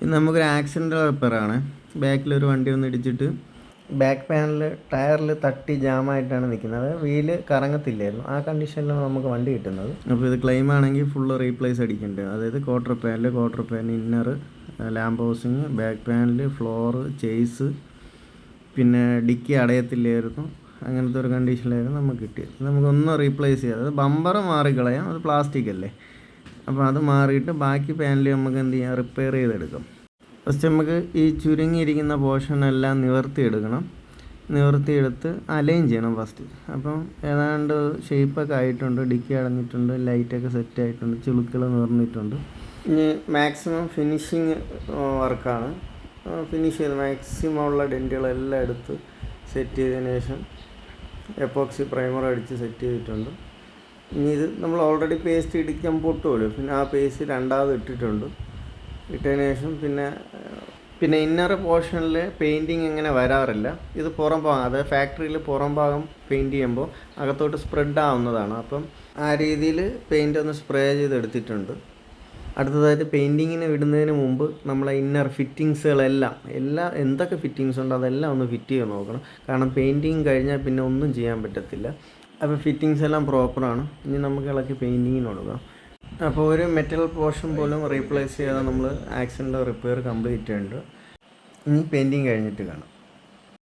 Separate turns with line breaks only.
ഇത് നമുക്കൊരു ആക്സിഡൻ്റൽ റിപ്പയറാണ്. ബാക്കിലൊരു വണ്ടി ഒന്ന് ഇടിച്ചിട്ട് ബാക്ക് പാനൽ ടയറിൽ തട്ടി ജാമായിട്ടാണ് നിൽക്കുന്നത്. വീല് കറങ്ങത്തില്ലായിരുന്നു. ആ കണ്ടീഷനിലാണ് നമുക്ക് വണ്ടി കിട്ടുന്നത്. അപ്പോൾ ഇത് ക്ലെയിം ആണെങ്കിൽ ഫുള്ള് റീപ്ലേസ് അടിക്കേണ്ടത്. അതായത് quarter pan, inner, lamp housing, back panel, floor, chassis, പിന്നെ ഡിക്കി അടയത്തില്ലായിരുന്നു. അങ്ങനത്തെ ഒരു കണ്ടീഷനിലായിരുന്നു നമുക്ക് കിട്ടിയത്. നമുക്കൊന്നും റീപ്ലേസ് ചെയ്യാം. അതായത് ബമ്പർ മാറിക്കളയാം, അത് പ്ലാസ്റ്റിക് അല്ലേ. അപ്പോൾ അത് മാറിയിട്ട് ബാക്കി പാനൽ നമുക്ക് എന്ത് ചെയ്യാം, റിപ്പയർ ചെയ്തെടുക്കാം. ഫസ്റ്റ് നമുക്ക് ഈ ചുരുങ്ങിയിരിക്കുന്ന പോർഷനെല്ലാം നിവർത്തിയെടുത്ത് അലൈൻ ചെയ്യണം ഫസ്റ്റ്. അപ്പം ഏതാണ്ട് ഷേപ്പൊക്കെ ആയിട്ടുണ്ട്, ഡിക്കി അടഞ്ഞിട്ടുണ്ട്, ലൈറ്റൊക്കെ സെറ്റ് ആയിട്ടുണ്ട്, ചുളുക്കൾ നിവർന്നിട്ടുണ്ട്. ഇനി മാക്സിമം ഫിനിഷിങ് വർക്കാണ്. ഫിനിഷ് ചെയ്ത് മാക്സിമം ഉള്ള ഡെൻറ്റുകളെല്ലാം എടുത്ത് സെറ്റ് ചെയ്തതിന് ശേഷം എപ്പോക്സി പ്രൈമർ അടിച്ച് സെറ്റ് ചെയ്തിട്ടുണ്ട്. ഇനി ഇത് നമ്മൾ ഓൾറെഡി പേസ്റ്റ് ഇടിക്കാൻ പൊട്ടുമല്ലോ, പിന്നെ ആ പേസ്റ്റ് രണ്ടാമത് ഇട്ടതിന് ശേഷം പിന്നെ ഇന്നർ പോർഷനിൽ പെയിൻറ്റിങ് ഇങ്ങനെ വരാറില്ല. ഇത് പുറം ഭാഗം, അതായത് ഫാക്ടറിയിൽ പുറം ഭാഗം പെയിൻറ്റ് ചെയ്യുമ്പോൾ അകത്തോട്ട് സ്പ്രെഡ് ആവുന്നതാണ്. അപ്പം ആ രീതിയിൽ പെയിൻ്റ് ഒന്ന് സ്പ്രേ ചെയ്തെടുത്തിട്ടുണ്ട്. അടുത്തതായിട്ട് പെയിൻറ്റിങ്ങിന് ഇടുന്നതിന് മുമ്പ് നമ്മളെ ഇന്നർ ഫിറ്റിങ്സുകളെല്ലാം എന്തൊക്കെ ഫിറ്റിങ്സ് ഉണ്ടോ അതെല്ലാം ഒന്ന് ഫിറ്റ് ചെയ്ത് നോക്കണം. കാരണം പെയിൻറ്റിങ് കഴിഞ്ഞാൽ പിന്നെ ഒന്നും ചെയ്യാൻ പറ്റത്തില്ല. അപ്പോൾ ഫിറ്റിങ്സ് എല്ലാം പ്രോപ്പറാണ്. ഇനി നമുക്ക് ഇളക്കി പെയിൻറ്റിങ്ങിന് കൊടുക്കാം. അപ്പോൾ ഒരു മെറ്റൽ പോർഷൻ പോലും റീപ്ലേസ് ചെയ്യാതെ നമ്മൾ ആക്സിഡൻ്റ് റിപ്പയർ കംപ്ലീറ്റ് ചെയ്യുന്നുണ്ട്. ഇനി പെയിൻറ്റിങ് കഴിഞ്ഞിട്ട് കാണാം.